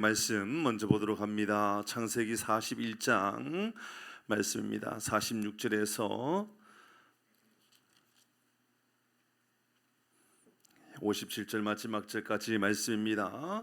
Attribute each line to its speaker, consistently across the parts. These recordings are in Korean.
Speaker 1: 말씀 먼저 보도록 합니다. 창세기 41장 말씀입니다. 46절에서 57절 마지막 절까지 말씀입니다.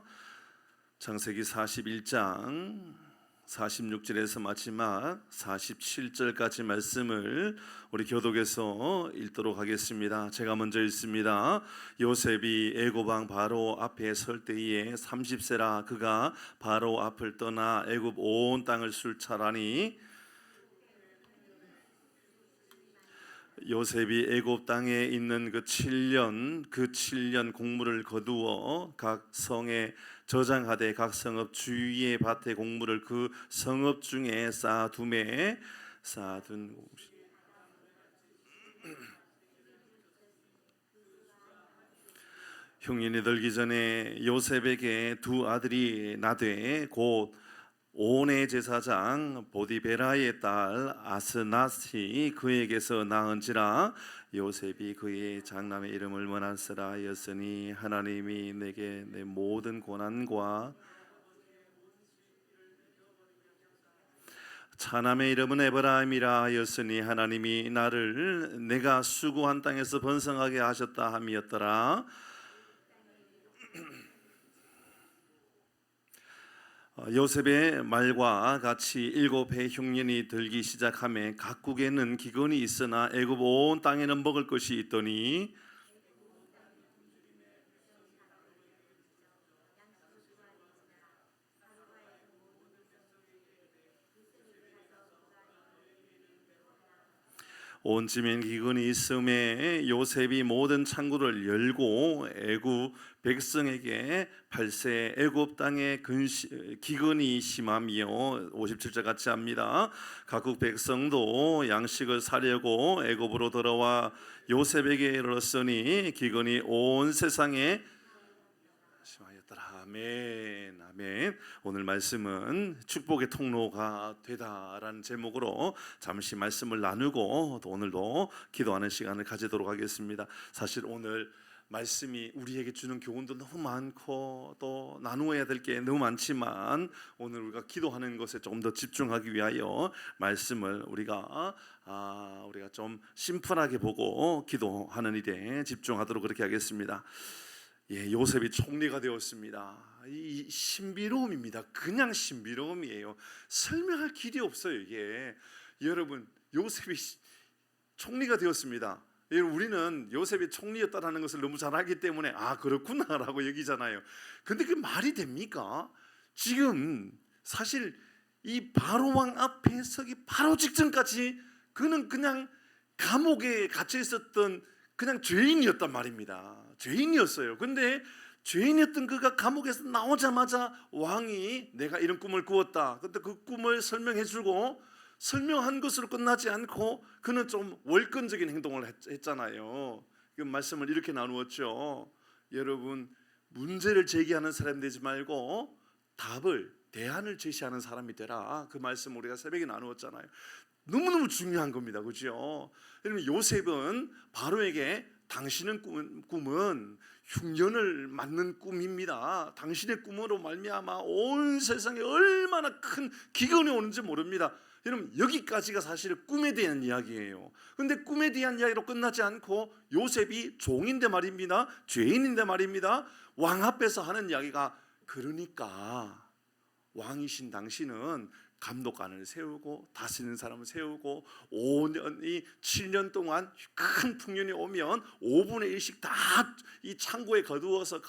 Speaker 1: 창세기 41장 46절에서 마지막 47절까지 말씀을 우리 교독에서 읽도록 하겠습니다. 제가 먼저 읽습니다. 요셉이 애굽 왕 바로 앞에 설 때에 30세라 그가 바로 앞을 떠나 애굽 온 땅을 술찰하니 요셉이 애굽 땅에 있는 그 7년 곡물을 거두어 각 성에 저장하되 각 성읍 주위의 밭의 곡물을 그 성읍 중에 쌓아둔 흉년이 들기 전에 요셉에게 두 아들이 나되 곧 온의 제사장 보디베라의 딸 아스낫이 그에게서 낳은지라. 요셉이 그의 장남의 이름을 머나세라 하였으니 하나님이 내게 내 모든 고난과 차남의 이름은 에브라임이라 하였으니 하나님이 나를 내가 수고한 땅에서 번성하게 하셨다 함이었더라. 요셉의 말과 같이 7해 흉년이 들기 시작하매 각국에는 기근이 있으나 애굽 온 땅에는 먹을 것이 있더니 온 집엔 기근이 있음에 요셉이 모든 창구를 열고 애굽 백성에게 발세 애굽 땅에 기근이 심하며 57절 같이 합니다. 각국 백성도 양식을 사려고 애굽으로 돌아와 요셉에게 이르렀으니 기근이 온 세상에 심하였더라. 아멘. 아멘. 오늘 말씀은 축복의 통로가 되다라는 제목으로 잠시 말씀을 나누고 또 오늘도 기도하는 시간을 가지도록 하겠습니다. 사실 오늘 말씀이 우리에게 주는 교훈도 너무 많고 또 나누어야 될 게 너무 많지만 오늘 우리가 기도하는 것에 조금 더 집중하기 위하여 말씀을 우리가 좀 심플하게 보고 기도하는 일에 집중하도록 그렇게 하겠습니다. 요셉이 총리가 되었습니다. 이 신비로움입니다. 그냥 신비로움이에요. 설명할 길이 없어요. 이게 여러분, 요셉이 총리가 되었습니다. 우리는 요셉이 총리였다는 것을 너무 잘 알기 때문에 그렇구나라고 여기잖아요. 근데 그게 말이 됩니까? 지금 사실 이 바로 왕 앞에 서기 바로 직전까지 그는 그냥 감옥에 갇혀 있었던 그냥 죄인이었단 말입니다. 죄인이었어요. 근데 죄인이었던 그가 감옥에서 나오자마자 왕이 내가 이런 꿈을 꾸었다. 근데 그 꿈을 설명해주고 설명한 것으로 끝나지 않고 그는 좀 월권적인 행동을 했잖아요. 그 말씀을 이렇게 나누었죠. 여러분, 문제를 제기하는 사람이 되지 말고 대안을 제시하는 사람이 되라. 그 말씀 우리가 새벽에 나누었잖아요. 너무너무 중요한 겁니다. 그렇죠? 여러분, 요셉은 바로에게 당신의 꿈은 흉년을 맞는 꿈입니다. 당신의 꿈으로 말미암아 온 세상에 얼마나 큰 기근이 오는지 모릅니다. 여러분, 여기까지가 사실 꿈에 대한 이야기예요. 그런데 꿈에 대한 이야기로 끝나지 않고 요셉이 종인데 말입니다. 죄인인데 말입니다. 왕 앞에서 하는 이야기가 그러니까 왕이신 당신은 감독관을 세우고 다스리는 사람을 세우고 7년 동안 큰 풍년이 오면 5분의 1씩 다 이 창고에 거두어서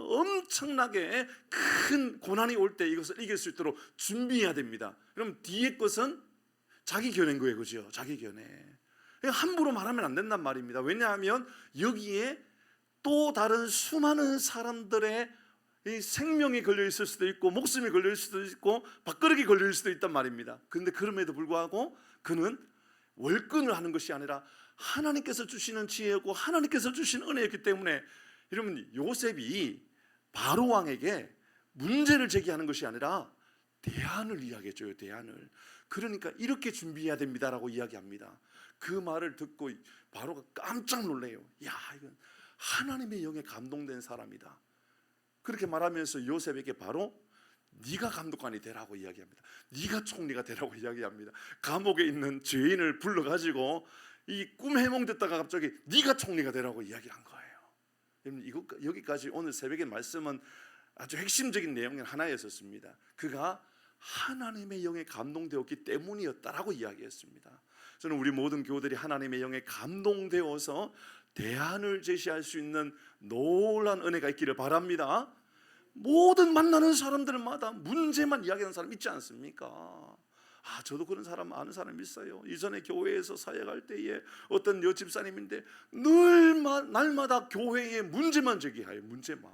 Speaker 1: 엄청나게 큰 고난이 올 때 이것을 이길 수 있도록 준비해야 됩니다. 그럼 뒤에 것은 자기 견해인 거예요. 그죠? 자기 견해. 함부로 말하면 안 된단 말입니다. 왜냐하면 여기에 또 다른 수많은 사람들의 이 생명이 걸려 있을 수도 있고 목숨이 걸려 있을 수도 있고 밥그릇이 걸려 있을 수도 있단 말입니다. 그런데 그럼에도 불구하고 그는 월권을 하는 것이 아니라 하나님께서 주시는 지혜고 하나님께서 주신 은혜였기 때문에 여러분, 요셉이 바로 왕에게 문제를 제기하는 것이 아니라 대안을 이야기해줘요. 대안을. 그러니까 이렇게 준비해야 됩니다라고 이야기합니다. 그 말을 듣고 바로가 깜짝 놀래요. 이건 하나님의 영에 감동된 사람이다. 그렇게 말하면서 요셉에게 바로 네가 감독관이 되라고 이야기합니다. 네가 총리가 되라고 이야기합니다. 감옥에 있는 죄인을 불러가지고 이 꿈 해몽 듣다가 갑자기 네가 총리가 되라고 이야기한 거예요. 여러분, 여기까지 오늘 새벽의 말씀은 아주 핵심적인 내용의 하나였었습니다. 그가 하나님의 영에 감동되었기 때문이었다라고 이야기했습니다. 저는 우리 모든 교우들이 하나님의 영에 감동되어서 대안을 제시할 수 있는 놀라운 은혜가 있기를 바랍니다. 모든 만나는 사람들마다 문제만 이야기하는 사람 있지 않습니까? 저도 그런 사람 아는 사람 있어요. 이전에 교회에서 사역할 때에 어떤 여집사님인데 늘 날마다 교회에 문제만 제기해요. 문제만.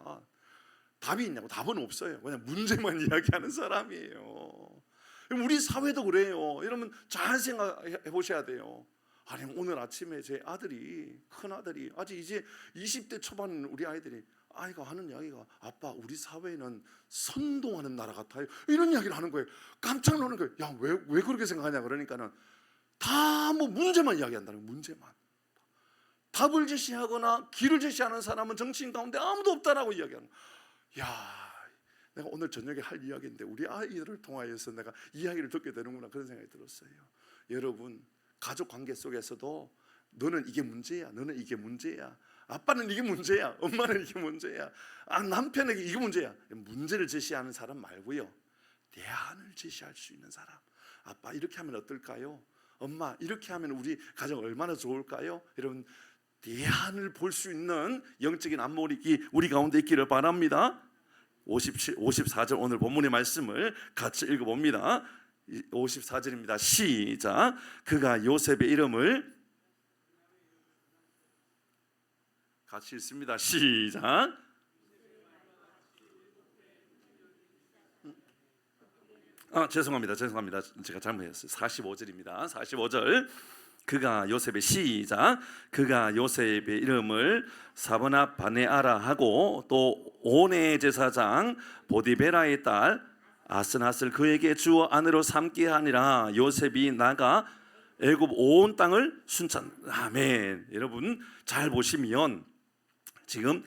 Speaker 1: 답이 있냐고? 답은 없어요. 그냥 문제만 이야기하는 사람이에요. 우리 사회도 그래요. 여러분 잘 생각해 보셔야 돼요. 아니 오늘 아침에 제 아들이, 큰 아들이 아직 이제 20대 초반 우리 아이가 하는 이야기가, 아빠 우리 사회는 선동하는 나라 같아요, 이런 이야기를 하는 거예요. 깜짝 놀라는 거예요. 야, 왜 그렇게 생각하냐 그러니까는 다 뭐 문제만 이야기한다는 거예요. 문제만. 답을 제시하거나 길을 제시하는 사람은 정치인 가운데 아무도 없다라고 이야기하는 거예요. 야, 내가 오늘 저녁에 할 이야기인데 우리 아이들을 통하여서 내가 이야기를 듣게 되는구나, 그런 생각이 들었어요. 여러분 가족 관계 속에서도 너는 이게 문제야, 너는 이게 문제야, 아빠는 이게 문제야, 엄마는 이게 문제야, 남편에게 이게 문제야. 문제를 제시하는 사람 말고요, 대안을 제시할 수 있는 사람. 아빠 이렇게 하면 어떨까요? 엄마 이렇게 하면 우리 가정 얼마나 좋을까요? 여러분 대안을 볼 수 있는 영적인 안목이 우리 가운데 있기를 바랍니다. 54절 오늘 본문의 말씀을 같이 읽어봅니다. 54절입니다. 시작. 그가 요셉의 이름을 같이 읽습니다. 시작. 죄송합니다. 제가 잘못했어요. 45절입니다. 45절. 그가 요셉의 시작. 그가 요셉의 이름을 사브나 바네아라 하고 또 오네 제사장 보디베라의 딸 아스낫을 그에게 주어 아내로 삼게 하니라. 요셉이 나가 애굽 온 땅을 순찬. 아멘. 여러분 잘 보시면 지금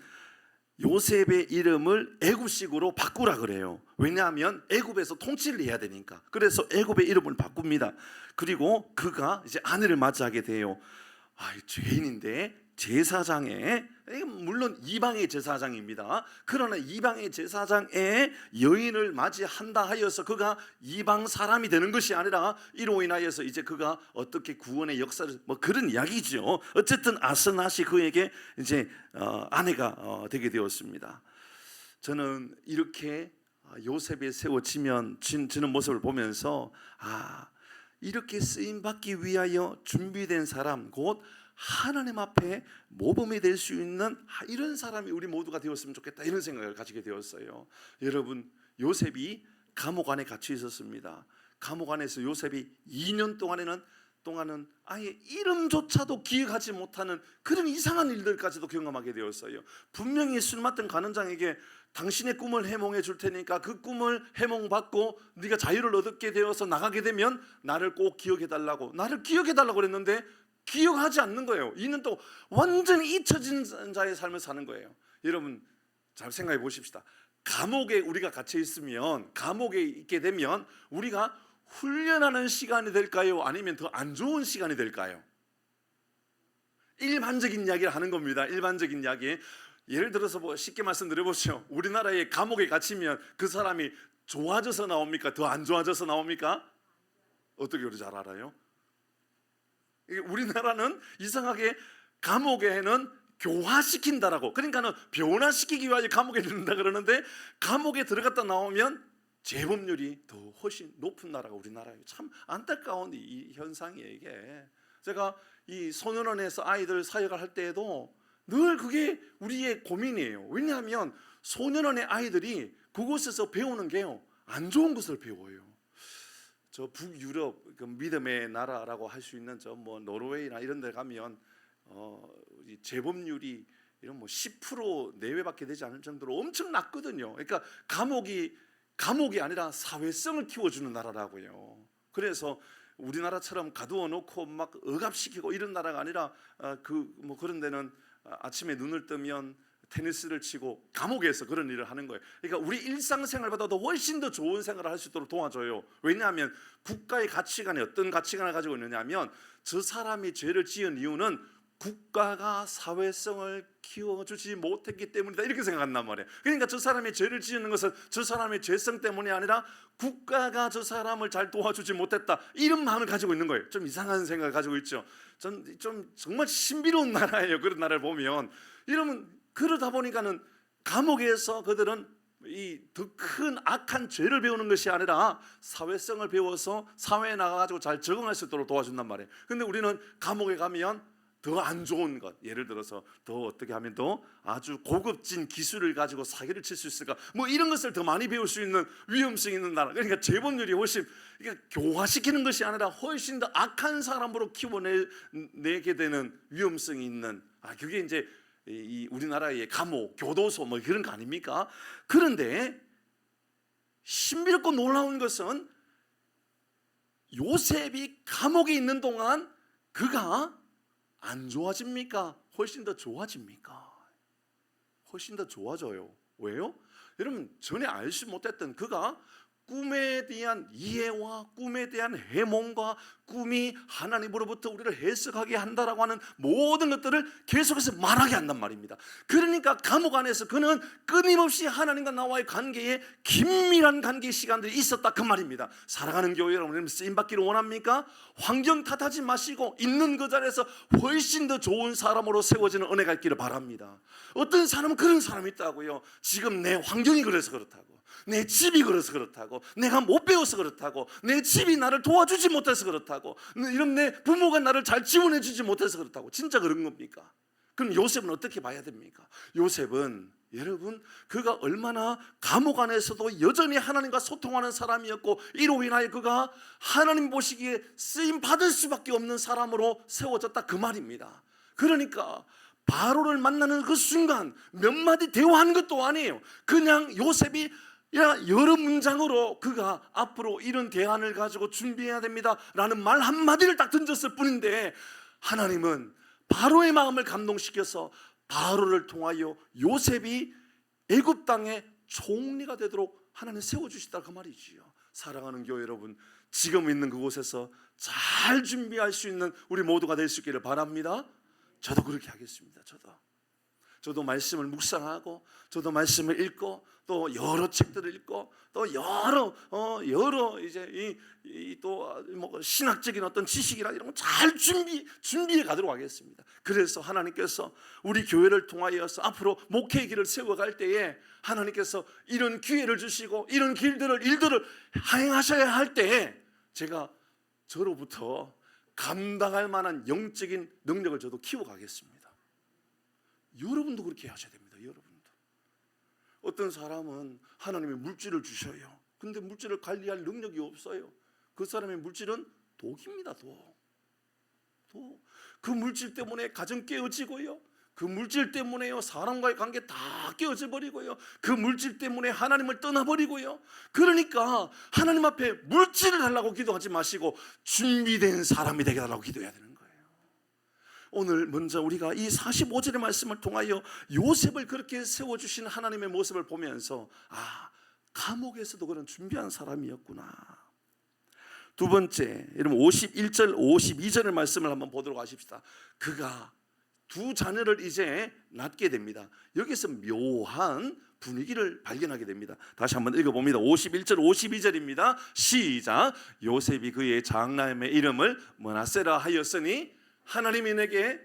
Speaker 1: 요셉의 이름을 애굽식으로 바꾸라 그래요. 왜냐하면 애굽에서 통치를 해야 되니까. 그래서 애굽의 이름을 바꿉니다. 그리고 그가 이제 아내를 맞이하게 돼요. 죄인인데 제사장에, 물론 이방의 제사장입니다. 그러나 이방의 제사장의 여인을 맞이한다 하여서 그가 이방 사람이 되는 것이 아니라 이로 인하여서 이제 그가 어떻게 구원의 역사를 그런 이야기죠. 어쨌든 아스낫이 그에게 이제 아내가 되게 되었습니다. 저는 이렇게 요셉이 세워지면 지는 모습을 보면서 이렇게 쓰임 받기 위하여 준비된 사람, 곧 하나님 앞에 모범이 될 수 있는 이런 사람이 우리 모두가 되었으면 좋겠다, 이런 생각을 가지게 되었어요. 여러분 요셉이 감옥 안에 갇혀 있었습니다. 감옥 안에서 요셉이 2년 동안은 아예 이름조차도 기억하지 못하는 그런 이상한 일들까지도 경험하게 되었어요. 분명히 술 맡은 간원장에게 당신의 꿈을 해몽해 줄 테니까 그 꿈을 해몽받고 네가 자유를 얻게 되어서 나가게 되면 나를 꼭 기억해 달라고, 나를 기억해 달라고 그랬는데 기억하지 않는 거예요. 2년 동안 완전히 잊혀진 자의 삶을 사는 거예요. 여러분 잘 생각해 보십시다. 감옥에 우리가 갇혀 있으면, 감옥에 있게 되면 우리가 훈련하는 시간이 될까요? 아니면 더 안 좋은 시간이 될까요? 일반적인 이야기를 하는 겁니다. 일반적인 이야기. 예를 들어서 쉽게 말씀드려보시죠. 우리나라에 감옥에 갇히면 그 사람이 좋아져서 나옵니까? 더 안 좋아져서 나옵니까? 어떻게 그렇게 잘 알아요? 우리나라는 이상하게 감옥에는 교화시킨다라고, 그러니까는 변화시키기 위하여 감옥에 넣는다 그러는데, 감옥에 들어갔다 나오면 재범률이 더 훨씬 높은 나라가 우리나라예요. 참 안타까운 이 현상이에요. 이게 제가 이 소년원에서 아이들 사역을 할 때에도 늘 그게 우리의 고민이에요. 왜냐하면 소년원의 아이들이 그곳에서 배우는 게요, 안 좋은 것을 배워요. 저 북유럽 그 믿음의 나라라고 할 수 있는 저 노르웨이나 이런 데 가면 이 재범률이 이런 10% 내외밖에 되지 않을 정도로 엄청 낮거든요. 그러니까 감옥이 아니라 사회성을 키워주는 나라라고요. 그래서 우리나라처럼 가두어 놓고 막 억압시키고 이런 나라가 아니라 그런 데는 아침에 눈을 뜨면 테니스를 치고 감옥에서 그런 일을 하는 거예요. 그러니까 우리 일상생활보다도 훨씬 더 좋은 생활을 할 수 있도록 도와줘요. 왜냐하면 국가의 가치관에 어떤 가치관을 가지고 있느냐 하면 저 사람이 죄를 지은 이유는 국가가 사회성을 키워주지 못했기 때문이다, 이렇게 생각한단 말이에요. 그러니까 저 사람이 죄를 지은 것은 저 사람의 죄성 때문이 아니라 국가가 저 사람을 잘 도와주지 못했다, 이런 마음을 가지고 있는 거예요. 좀 이상한 생각을 가지고 있죠. 좀 정말 신비로운 나라예요. 그런 나라를 보면. 이러면 그러다 보니까는 감옥에서 그들은 이 더 큰 악한 죄를 배우는 것이 아니라 사회성을 배워서 사회에 나가가지고 잘 적응할 수 있도록 도와준단 말이에요. 근데 우리는 감옥에 가면 더 안 좋은 것, 예를 들어서 더 어떻게 하면 더 아주 고급진 기술을 가지고 사기를 칠 수 있을까, 뭐 이런 것을 더 많이 배울 수 있는 위험성이 있는 나라. 그러니까 재범률이 훨씬, 그러니까 교화시키는 것이 아니라 훨씬 더 악한 사람으로 키워내게 되는 위험성이 있는, 그게 이제 이 우리나라의 감옥, 교도소 뭐 그런 거 아닙니까? 그런데 신비롭고 놀라운 것은 요셉이 감옥에 있는 동안 그가 안 좋아집니까? 훨씬 더 좋아집니까? 훨씬 더 좋아져요. 왜요? 여러분, 전에 알지 못했던 그가 꿈에 대한 이해와 꿈에 대한 해몽과 꿈이 하나님으로부터 우리를 해석하게 한다라고 하는 모든 것들을 계속해서 말하게 한단 말입니다. 그러니까 감옥 안에서 그는 끊임없이 하나님과 나와의 관계에 긴밀한 관계의 시간들이 있었다, 그 말입니다. 사랑하는 교회 여러분, 쓰임받기를 원합니까? 환경 탓하지 마시고 있는 그 자리에서 훨씬 더 좋은 사람으로 세워지는 은혜가 있기를 바랍니다. 어떤 사람은 그런 사람이 있다고요. 지금 내 환경이 그래서 그렇다고, 내 집이 그래서 그렇다고, 내가 못 배워서 그렇다고, 내 집이 나를 도와주지 못해서 그렇다고, 이런 내 부모가 나를 잘 지원해 주지 못해서 그렇다고. 진짜 그런 겁니까? 그럼 요셉은 어떻게 봐야 됩니까? 요셉은 여러분, 그가 얼마나 감옥 안에서도 여전히 하나님과 소통하는 사람이었고, 이로 인하여 그가 하나님 보시기에 쓰임 받을 수밖에 없는 사람으로 세워졌다, 그 말입니다. 그러니까 바로를 만나는 그 순간 몇 마디 대화한 것도 아니에요. 그냥 요셉이 여러 문장으로 그가 앞으로 이런 대안을 가지고 준비해야 됩니다 라는 말 한마디를 딱 던졌을 뿐인데, 하나님은 바로의 마음을 감동시켜서 바로를 통하여 요셉이 애굽 땅의 총리가 되도록 하나님 세워주시다, 그 말이지요. 사랑하는 교회 여러분, 지금 있는 그곳에서 잘 준비할 수 있는 우리 모두가 될 수 있기를 바랍니다. 저도 그렇게 하겠습니다. 저도 말씀을 묵상하고, 저도 말씀을 읽고, 또 여러 책들을 읽고, 또 여러 이제 또 뭐 신학적인 어떤 지식이나 이런 거 잘 준비해 가도록 하겠습니다. 그래서 하나님께서 우리 교회를 통하여서 앞으로 목회의 길을 세워갈 때에 하나님께서 이런 기회를 주시고 이런 일들을 행하셔야 할 때에 제가 저로부터 감당할 만한 영적인 능력을 저도 키워가겠습니다. 여러분도 그렇게 하셔야 됩니다. 여러분도. 어떤 사람은 하나님의 물질을 주셔요. 근데 물질을 관리할 능력이 없어요. 그 사람의 물질은 독입니다. 독. 그 물질 때문에 가정 깨어지고요, 그 물질 때문에요 사람과의 관계 다 깨어져 버리고요, 그 물질 때문에 하나님을 떠나버리고요. 그러니까 하나님 앞에 물질을 달라고 기도하지 마시고 준비된 사람이 되게 달라고 기도해야 되는 거예요. 오늘 먼저 우리가 이 45절의 말씀을 통하여 요셉을 그렇게 세워주신 하나님의 모습을 보면서, 감옥에서도 그런 준비한 사람이었구나. 두 번째, 여러분 51절 52절의 말씀을 한번 보도록 하십시다. 그가 두 자녀를 이제 낳게 됩니다. 여기서 묘한 분위기를 발견하게 됩니다. 다시 한번 읽어봅니다. 51절 52절입니다. 시작. 요셉이 그의 장남의 이름을 므낫세라 하였으니 하나님이 내게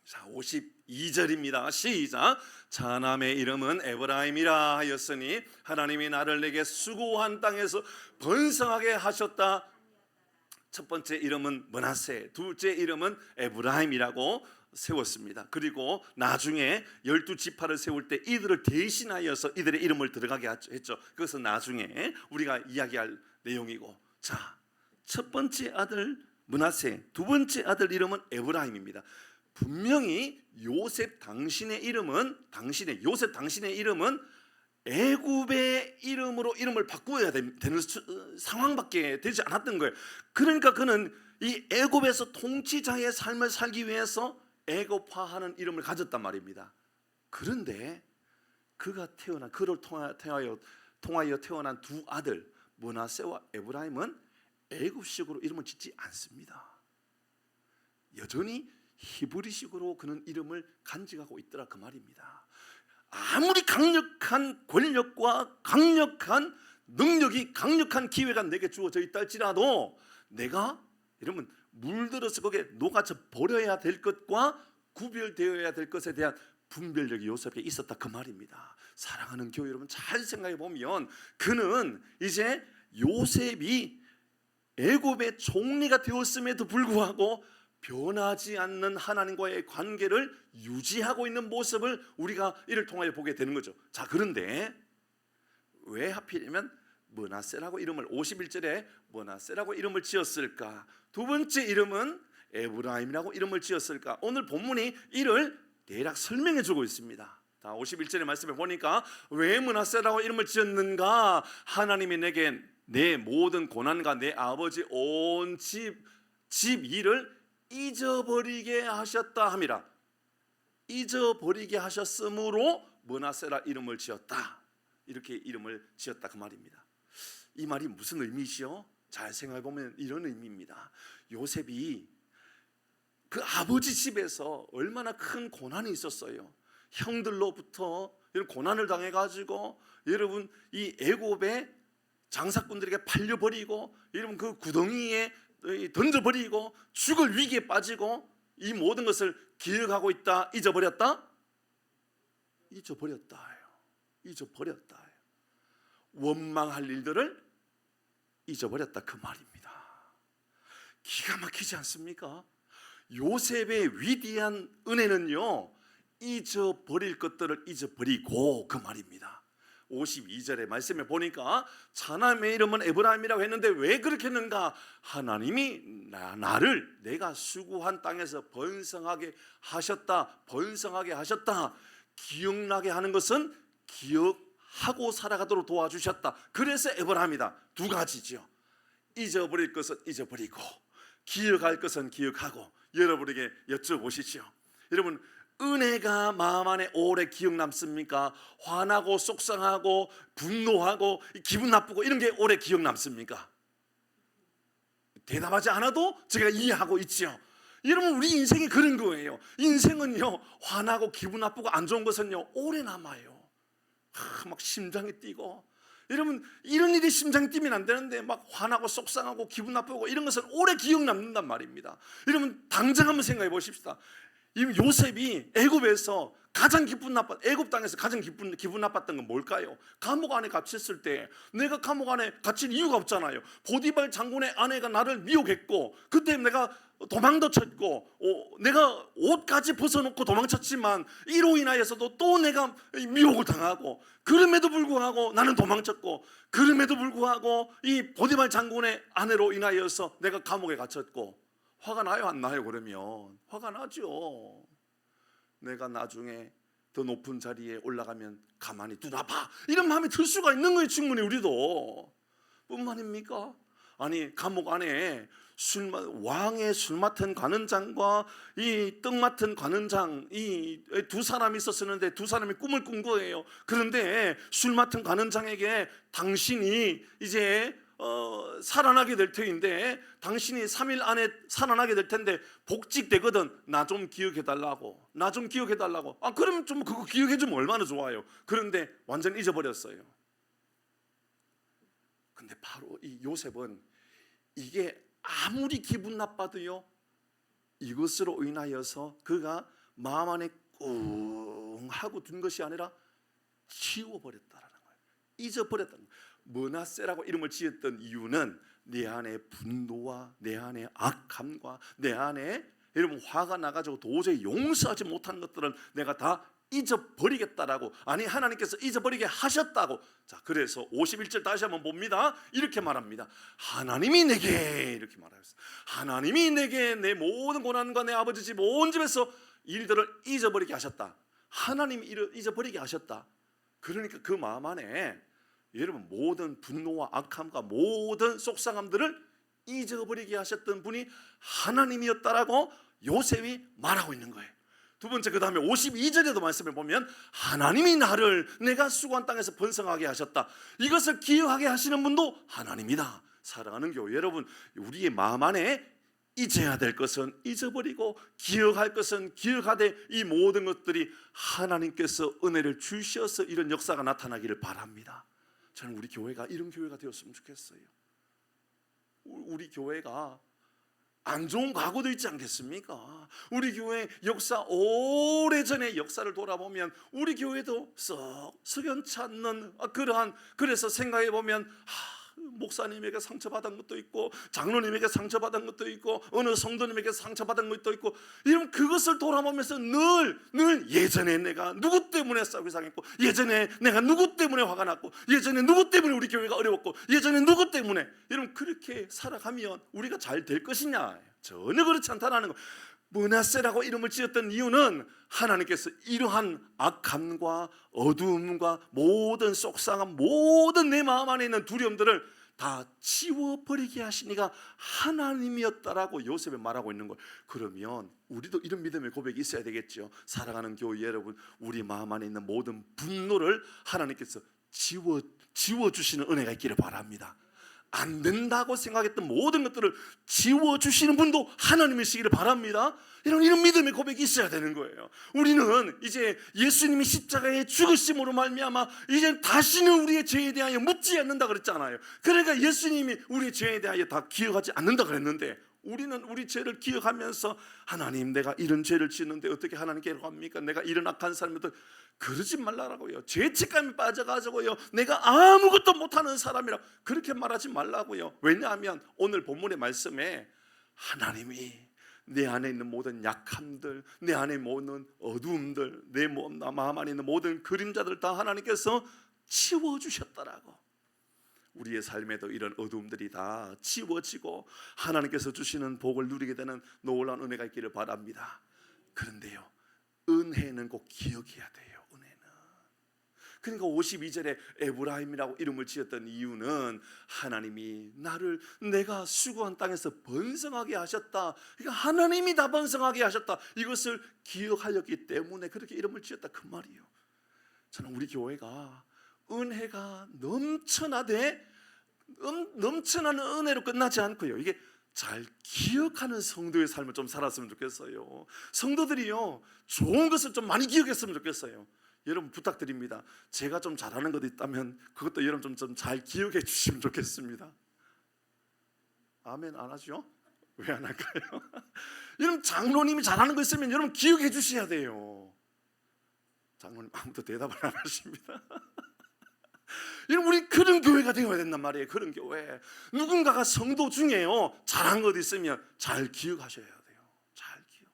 Speaker 1: 자 52절입니다. 시작. 자남의 이름은 에브라임이라 하였으니 하나님이 나를 내게 수고한 땅에서 번성하게 하셨다. 첫 번째 이름은 므낫세, 둘째 이름은 에브라임이라고 세웠습니다. 그리고 나중에 12지파를 세울 때 이들을 대신하여서 이들의 이름을 들어가게 했죠. 그것은 나중에 우리가 이야기할 내용이고, 자, 첫 번째 아들 므낫세, 두 번째 아들 이름은 에브라임입니다. 분명히 요셉 당신의 이름은 애굽의 이름으로 이름을 바꾸어야 되는 상황밖에 되지 않았던 거예요. 그러니까 그는 이 애굽에서 통치자의 삶을 살기 위해서 애굽화하는 이름을 가졌단 말입니다. 그런데 그를 통하여 태어난 두 아들 므낫세와 에브라임은 애굽식으로 이름을 짓지 않습니다. 여전히 히브리식으로 그는 이름을 간직하고 있더라 그 말입니다. 아무리 강력한 권력과 강력한 능력이, 강력한 기회가 내게 주어져 있다 할지라도 내가 이러면 물들어서 거기에 녹아져 버려야 될 것과 구별되어야 될 것에 대한 분별력이 요셉에게 있었다 그 말입니다. 사랑하는 교회 여러분, 잘 생각해 보면 그는 이제 요셉이 애굽의 총리가 되었음에도 불구하고 변하지 않는 하나님과의 관계를 유지하고 있는 모습을 우리가 이를 통하여 보게 되는 거죠. 자, 그런데 왜 하필이면 므낫세라고 이름을 51절에 므낫세라고 이름을 지었을까? 두 번째 이름은 에브라임이라고 이름을 지었을까? 오늘 본문이 이를 대략 설명해 주고 있습니다. 자, 51절의 말씀에 보니까 왜 므낫세라고 이름을 지었는가? 하나님이 내게 내 모든 고난과 내 아버지 온 집 일을 잊어버리게 하셨다 함이라. 잊어버리게 하셨으므로 므낫세라 이름을 지었다. 이렇게 이름을 지었다 그 말입니다. 이 말이 무슨 의미시요? 잘 생각해 보면 이런 의미입니다. 요셉이 그 아버지 집에서 얼마나 큰 고난이 있었어요. 형들로부터 이런 고난을 당해가지고 여러분 이 애굽의 장사꾼들에게 팔려버리고 여러분 그 구덩이에 던져버리고 죽을 위기에 빠지고 이 모든 것을 기억하고 있다. 잊어버렸다? 잊어버렸다. 잊어버렸다. 원망할 일들을 잊어버렸다 그 말입니다. 기가 막히지 않습니까? 요셉의 위대한 은혜는요, 잊어버릴 것들을 잊어버리고 그 말입니다. 52절의 말씀에 보니까 자남의 이름은 에브라임이라고 했는데 왜 그렇게 했는가? 하나님이 나를 내가 수고한 땅에서 번성하게 하셨다. 번성하게 하셨다. 기억나게 하는 것은 기억하고 살아가도록 도와주셨다. 그래서 에브라임이다. 두 가지죠. 잊어버릴 것은 잊어버리고 기억할 것은 기억하고. 여러분에게 여쭤보시죠. 여러분, 은혜가 마음 안에 오래 기억 남습니까? 화나고 속상하고 분노하고 기분 나쁘고 이런 게 오래 기억 남습니까? 대답하지 않아도 제가 이해하고 있죠. 여러분, 우리 인생이 그런 거예요. 인생은요, 화나고 기분 나쁘고 안 좋은 것은요 오래 남아요. 막 심장이 뛰고, 여러분 이런 일이 심장이 뛰면 안 되는데 막 화나고 속상하고 기분 나쁘고 이런 것은 오래 기억 남는단 말입니다. 여러분 당장 한번 생각해 보십시다. 이 요셉이 애굽에서 가장 애굽 땅에서 가장 기분 나빴던 건 뭘까요? 감옥 안에 갇혔을 때 내가 감옥 안에 갇힐 이유가 없잖아요. 보디발 장군의 아내가 나를 미혹했고 그때 내가 도망도 쳤고 내가 옷까지 벗어놓고 도망쳤지만 이로 인하여서도 또 내가 미혹을 당하고 그럼에도 불구하고 나는 도망쳤고 그럼에도 불구하고 이 보디발 장군의 아내로 인하여서 내가 감옥에 갇혔고 화가 나요 안 나요? 그러면 화가 나죠. 내가 나중에 더 높은 자리에 올라가면 가만히 두나 봐 이런 마음이 들 수가 있는 거예요. 충분히 우리도. 뿐만입니까? 아니 감옥 안에 왕의 술 맡은 관원장과 이 떡 맡은 관원장 이 두 사람이 있었는데 두 사람이 꿈을 꾼 거예요. 그런데 술 맡은 관원장에게 당신이 이제 살아나게 될 터인데 당신이 3일 안에 살아나게 될 텐데 복직되거든. 나 좀 기억해 달라고. 나 좀 기억해 달라고. 아 그럼 좀 그거 기억해 주면 얼마나 좋아요. 그런데 완전 잊어버렸어요. 근데 바로 이 요셉은 이게 아무리 기분 나빠도요 이것으로 인하여서 그가 마음 안에 꿍 하고 둔 것이 아니라 지워버렸다라는 거예요. 잊어버렸다는 거예요. 므낫세라고 이름을 지었던 이유는 내 안에 분노와 내 안에 악함과 내 안에 여러분 화가 나가지고 도저히 용서하지 못하는 것들은 내가 다 잊어버리겠다라고, 아니 하나님께서 잊어버리게 하셨다고. 자, 그래서 51절 다시 한번 봅니다. 이렇게 말합니다. 하나님이 내게 이렇게 말하였어요. 하나님이 내게 내 모든 고난과 내 아버지 집 온 집에서 일들을 잊어버리게 하셨다. 하나님이 잊어버리게 하셨다. 그러니까 그 마음 안에 여러분 모든 분노와 악함과 모든 속상함들을 잊어버리게 하셨던 분이 하나님이었다라고 요셉이 말하고 있는 거예요. 두 번째, 그 다음에 52절에도 말씀을 보면 하나님이 나를 내가 수고한 땅에서 번성하게 하셨다. 이것을 기억하게 하시는 분도 하나님이다. 사랑하는 교회 여러분, 우리의 마음 안에 잊어야 될 것은 잊어버리고 기억할 것은 기억하되 이 모든 것들이 하나님께서 은혜를 주셔서 이런 역사가 나타나기를 바랍니다. 저는 우리 교회가 이런 교회가 되었으면 좋겠어요. 우리 교회가 안 좋은 과거도 있지 않겠습니까? 우리 교회 역사, 오래전의 역사를 돌아보면 우리 교회도 썩 석연치 않는 그러한, 그래서 생각해 보면 목사님에게 상처받은 것도 있고 장로님에게 상처받은 것도 있고 어느 성도님에게 상처받은 것도 있고, 이런 그것을 돌아보면서 늘 예전에 내가 누구 때문에 싸우기 상했고, 예전에 내가 누구 때문에 화가 났고, 예전에 누구 때문에 우리 교회가 어려웠고, 예전에 누구 때문에, 여러분 그렇게 살아가면 우리가 잘 될 것이냐? 전혀 그렇지 않다는 거. 므낫세라고 이름을 지었던 이유는 하나님께서 이러한 악함과 어두움과 모든 속상함, 모든 내 마음 안에 있는 두려움들을 다 지워버리게 하시니가 하나님이었다라고 요셉이 말하고 있는 거예요. 그러면 우리도 이런 믿음의 고백이 있어야 되겠죠. 사랑하는 교회 여러분, 우리 마음 안에 있는 모든 분노를 하나님께서 지워주시는 은혜가 있기를 바랍니다. 안 된다고 생각했던 모든 것들을 지워주시는 분도 하나님이시기를 바랍니다. 이런 믿음의 고백이 있어야 되는 거예요. 우리는 이제 예수님이 십자가에 죽으심으로 말미암아 이제 다시는 우리의 죄에 대하여 묻지 않는다 그랬잖아요. 그러니까 예수님이 우리의 죄에 대하여 다 기억하지 않는다 그랬는데, 우리는 우리 죄를 기억하면서 하나님 내가 이런 죄를 지었는데 어떻게 하나님께로 갑니까? 내가 이런 악한 사람이다. 그러지 말라고요. 죄책감에 빠져가지고요 내가 아무것도 못하는 사람이라 그렇게 말하지 말라고요. 왜냐하면 오늘 본문의 말씀에 하나님이 내 안에 있는 모든 약함들, 내 안에 모든 어두움들, 내 마음 안에 있는 모든 그림자들 다 하나님께서 치워주셨다라고. 우리의 삶에도 이런 어두움들이 다 지워지고 하나님께서 주시는 복을 누리게 되는 놀라운 은혜가 있기를 바랍니다. 그런데요, 은혜는 꼭 기억해야 돼요. 은혜는. 그러니까 52절에 에브라임이라고 이름을 지었던 이유는 하나님이 나를 내가 수고한 땅에서 번성하게 하셨다. 그러니까 하나님이 다 번성하게 하셨다. 이것을 기억하였기 때문에 그렇게 이름을 지었다 그 말이에요. 저는 우리 교회가 은혜가 넘쳐나는 은혜로 끝나지 않고요, 이게 잘 기억하는 성도의 삶을 좀 살았으면 좋겠어요. 성도들이요 좋은 것을 좀 많이 기억했으면 좋겠어요. 여러분 부탁드립니다. 제가 좀 잘하는 것도 있다면 그것도 여러분 좀 잘 기억해 주시면 좋겠습니다. 아멘 안 하죠? 왜 안 할까요? 여러분 장로님이 잘하는 거 있으면 여러분 기억해 주셔야 돼요. 장로님 아무도 대답을 안 하십니다. 여러분 우리 그런 교회가 되어야 된단 말이에요. 그런 교회. 누군가가 성도 중에요 잘한 것 있으면 잘 기억하셔야 돼요. 잘 기억.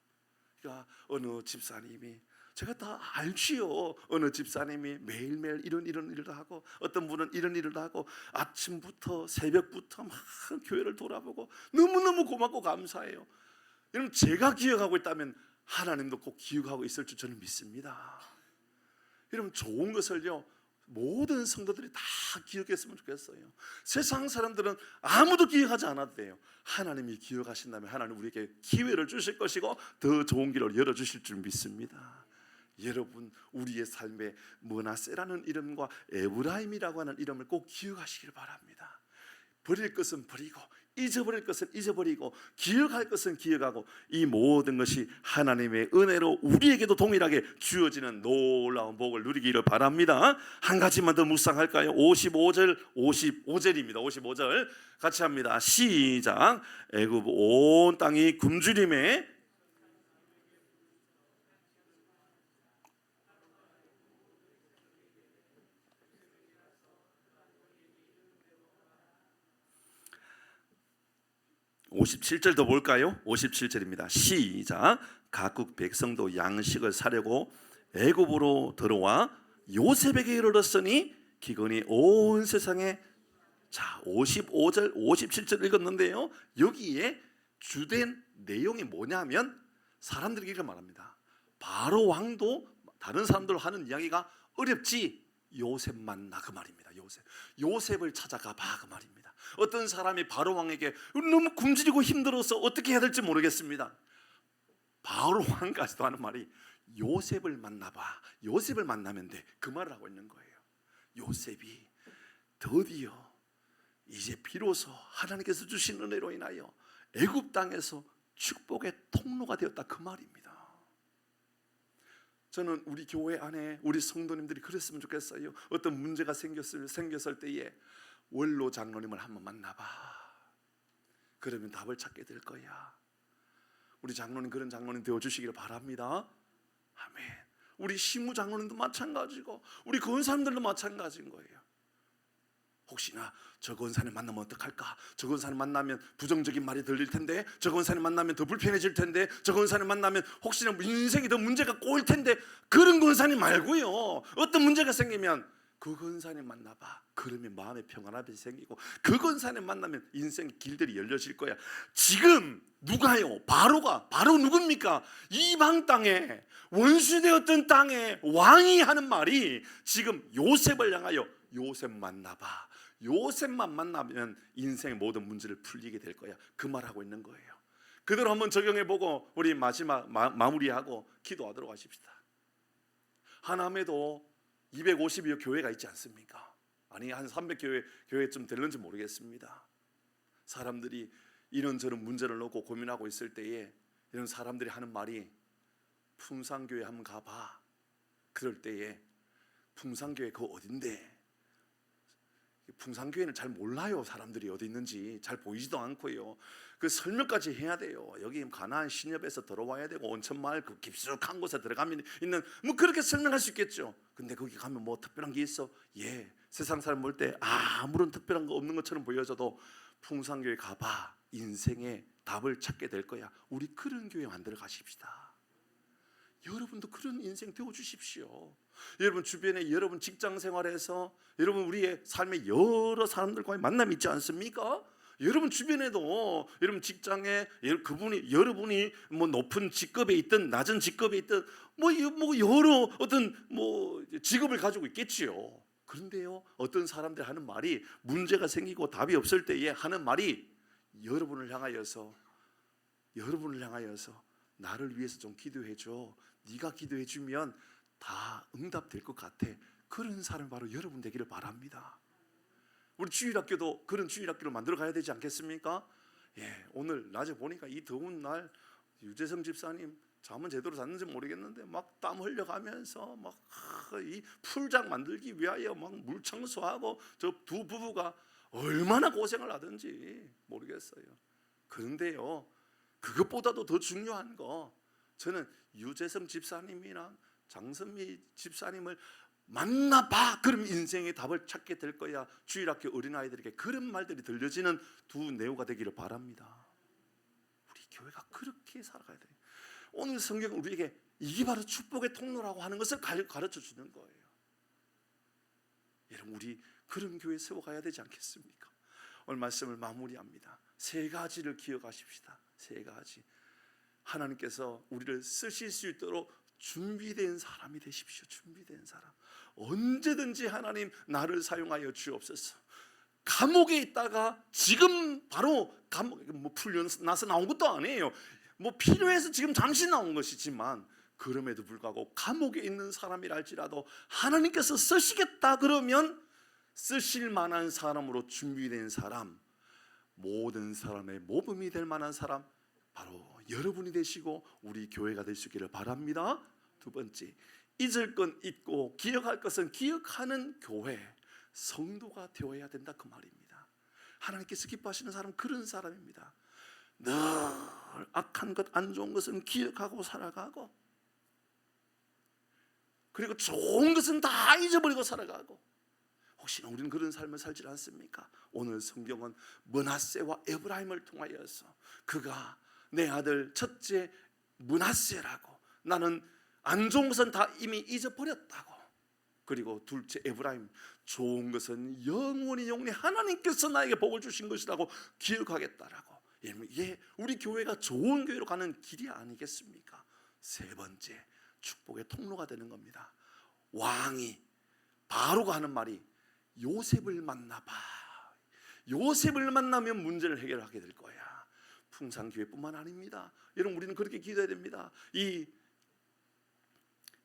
Speaker 1: 그러니까 어느 집사님이, 제가 다 알지요. 어느 집사님이 매일매일 이런 일을 하고, 어떤 분은 이런 일을 하고 아침부터 새벽부터 막 교회를 돌아보고 너무너무 고맙고 감사해요. 여러분 제가 기억하고 있다면 하나님도 꼭 기억하고 있을 줄 저는 믿습니다. 여러분 좋은 것을요 모든 성도들이 다 기억했으면 좋겠어요. 세상 사람들은 아무도 기억하지 않아도 돼요. 하나님이 기억하신다면 하나님 우리에게 기회를 주실 것이고 더 좋은 길을 열어주실 줄 믿습니다. 여러분 우리의 삶에 므낫세라는 이름과 에브라임이라고 하는 이름을 꼭 기억하시길 바랍니다. 버릴 것은 버리고 잊어버릴 것은 잊어버리고 기억할 것은 기억하고, 이 모든 것이 하나님의 은혜로 우리에게도 동일하게 주어지는 놀라운 복을 누리기를 바랍니다. 한 가지만 더 묵상할까요? 55절입니다. 55절 같이 합니다. 시작. 애굽 온 땅이 굶주림에 57절도 볼까요? 57절입니다. 시작. 각국 백성도 양식을 사려고 애굽으로 들어와 요셉에게 이르렀으니 기근이 온 세상에. 자, 55절 57절 읽었는데요, 여기에 주된 내용이 뭐냐면 사람들이 이렇게 말합니다. 바로 왕도 다른 사람들 하는 이야기가 어렵지, 요셉 만나 그 말입니다. 요셉을 찾아가 봐 그 말입니다. 어떤 사람이 바로 왕에게 너무 굶주리고 힘들어서 어떻게 해야 될지 모르겠습니다. 바로 왕까지도 하는 말이 요셉을 만나봐. 요셉을 만나면 돼. 그 말을 하고 있는 거예요. 요셉이 드디어 이제 비로소 하나님께서 주신 은혜로 인하여 애굽 땅에서 축복의 통로가 되었다 그 말입니다. 저는 우리 교회 안에 우리 성도님들이 그랬으면 좋겠어요. 어떤 문제가 생겼을 때에 원로 장로님을 한번 만나봐. 그러면 답을 찾게 될 거야. 우리 장로님 그런 장로님 되어주시기를 바랍니다. 아멘. 우리 시무 장로님도 마찬가지고 우리 권사님들도 마찬가지인 거예요. 혹시나 저 권사님 만나면 어떡할까? 저 권사님 만나면 부정적인 말이 들릴 텐데, 저 권사님 만나면 더 불편해질 텐데, 저 권사님 만나면 혹시나 인생이 더 문제가 꼬일 텐데, 그런 권사님 말고요. 어떤 문제가 생기면 그 권사님 만나봐. 그러면 마음의 평안함이 생기고, 그 권사님 만나면 인생의 길들이 열려질 거야. 지금 누가요? 바로 누굽니까? 이방 땅에 원수되었던 땅에 왕이 하는 말이 지금 요셉을 향하여 요셉 만나봐. 요셉만 만나면 인생의 모든 문제를 풀리게 될 거야. 그 말하고 있는 거예요. 그대로 한번 적용해보고 우리 마지막 마무리하고 기도하도록 하십시다. 하남에도 250여 교회가 있지 않습니까? 아니 한 300교회쯤 될는지 모르겠습니다. 사람들이 이런저런 문제를 놓고 고민하고 있을 때에 이런 사람들이 하는 말이 풍산교회 한번 가봐. 그럴 때에 풍산교회 그거 어딘데? 풍산교회는 잘 몰라요. 사람들이 어디 있는지 잘 보이지도 않고요. 그 설명까지 해야 돼요. 여기 가나안 신협에서 들어와야 되고 온천마을 그 깊숙한 곳에 들어가면 있는 뭐 그렇게 설명할 수 있겠죠. 근데 거기 가면 뭐 특별한 게 있어? 예, 세상 사람 볼 때 아무런 특별한 거 없는 것처럼 보여져도 풍산교회 가봐. 인생의 답을 찾게 될 거야. 우리 그런 교회 만들어 가십시다. 여러분도 그런 인생 되어 주십시오. 여러분 주변에 여러분 직장 생활에서 여러분 우리의 삶에 여러 사람들과의 만남이 있지 않습니까? 여러분 주변에도 여러분 직장에 여러분이 뭐 높은 직급에 있든 낮은 직급에 있든 뭐 여러 어떤 뭐 직업을 가지고 있겠지요. 그런데요, 어떤 사람들 하는 말이 문제가 생기고 답이 없을 때에 하는 말이 여러분을 향하여서 나를 위해서 좀 기도해 줘. 네가 기도해 주면 다 응답될 것 같아. 그런 사람이 바로 여러분 되기를 바랍니다. 우리 주일학교도 그런 주일학교를 만들어 가야 되지 않겠습니까? 예, 오늘 낮에 보니까 이 더운 날 유재성 집사님 잠은 제대로 잤는지 모르겠는데 막 땀 흘려가면서 막 이 풀장 만들기 위하여 막 물 청소하고 저 두 부부가 얼마나 고생을 하든지 모르겠어요. 그런데요, 그것보다도 더 중요한 거, 저는 유재성 집사님이랑 장선미 집사님을 만나봐. 그럼 인생의 답을 찾게 될 거야. 주일학교 어린아이들에게 그런 말들이 들려지는 두 내우가 되기를 바랍니다. 우리 교회가 그렇게 살아가야 돼요. 오늘 성경은 우리에게 이게 바로 축복의 통로라고 하는 것을 가르쳐 주는 거예요. 여러분 우리 그런 교회 세워가야 되지 않겠습니까? 오늘 말씀을 마무리합니다. 세 가지를 기억하십시다. 세 가지. 하나님께서 우리를 쓰실 수 있도록 준비된 사람이 되십시오. 준비된 사람. 언제든지 하나님 나를 사용하여 주옵소서. 감옥에 있다가 지금 바로 감옥 뭐 풀려나서 나온 것도 아니에요. 뭐 필요해서 지금 잠시 나온 것이지만 그럼에도 불구하고 감옥에 있는 사람이라 할지라도 하나님께서 쓰시겠다 그러면 쓰실 만한 사람으로 준비된 사람, 모든 사람의 모범이 될 만한 사람, 바로 여러분이 되시고 우리 교회가 될 수 있기를 바랍니다. 두 번째, 잊을 건 잊고 기억할 것은 기억하는 교회, 성도가 되어야 된다 그 말입니다. 하나님께서 기뻐하시는 사람은 그런 사람입니다. 늘 악한 것, 안 좋은 것은 기억하고 살아가고, 그리고 좋은 것은 다 잊어버리고 살아가고. 혹시나 우리는 그런 삶을 살지 않습니까? 오늘 성경은 므낫세와 에브라임을 통하여서 그가 내 아들 첫째 므낫세라고, 나는 안 좋은 것은 다 이미 잊어버렸다고, 그리고 둘째 에브라임, 좋은 것은 영원히 하나님께서 나에게 복을 주신 것이라고 기억하겠다라고. 예, 우리 교회가 좋은 교회로 가는 길이 아니겠습니까? 세 번째, 축복의 통로가 되는 겁니다. 왕이 바로가 하는 말이 요셉을 만나봐. 요셉을 만나면 문제를 해결하게 될 거야. 풍산교회뿐만 아닙니다. 여러분, 우리는 그렇게 기도해야 됩니다. 이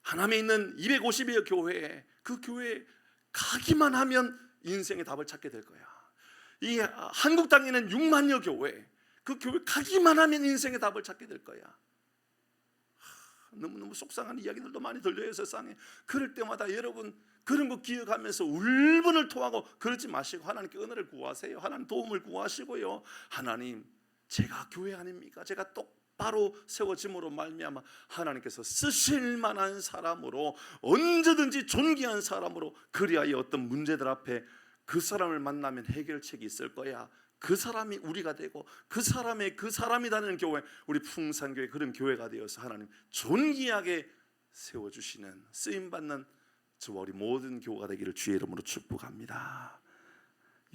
Speaker 1: 하남에 있는 250여 교회에, 그 교회에 가기만 하면 인생의 답을 찾게 될 거야. 이 한국 땅에는 6만여 교회, 그 교회 가기만 하면 인생의 답을 찾게 될 거야. 너무너무 속상한 이야기들도 많이 들려요, 세상에. 그럴 때마다 여러분 그런 거 기억하면서 울분을 토하고 그러지 마시고 하나님께 은혜를 구하세요. 하나님 도움을 구하시고요. 하나님, 제가 교회 아닙니까? 제가 똑바로 세워짐으로 말미암아 하나님께서 쓰실 만한 사람으로, 언제든지 존귀한 사람으로, 그리하여 어떤 문제들 앞에 그 사람을 만나면 해결책이 있을 거야. 그 사람이 우리가 되고 그 사람이 다니는 교회, 우리 풍산교회 그런 교회가 되어서 하나님 존귀하게 세워주시는, 쓰임받는 저와 우리 모든 교회가 되기를 주의 이름으로 축복합니다.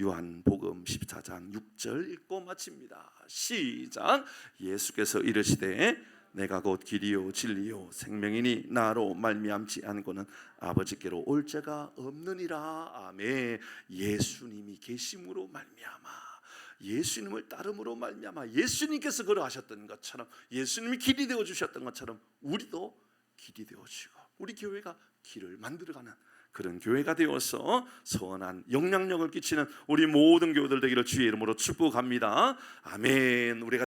Speaker 1: 요한복음 14장 6절 읽고 마칩니다. 시작. 예수께서 이르시되 내가 곧 길이요 진리요 생명이니 나로 말미암지 않고는 아버지께로 올 자가 없느니라. 아멘. 예수님이 계심으로 말미암아, 예수님을 따름으로 말미암아, 예수님께서 걸어가셨던 것처럼, 예수님이 길이 되어 주셨던 것처럼 우리도 길이 되어지고 우리 교회가 길을 만들어가는 그런 교회가 되어서 선한 영향력을 끼치는 우리 모든 교회들 되기를 주의 이름으로 축복합니다. 아멘. 우리가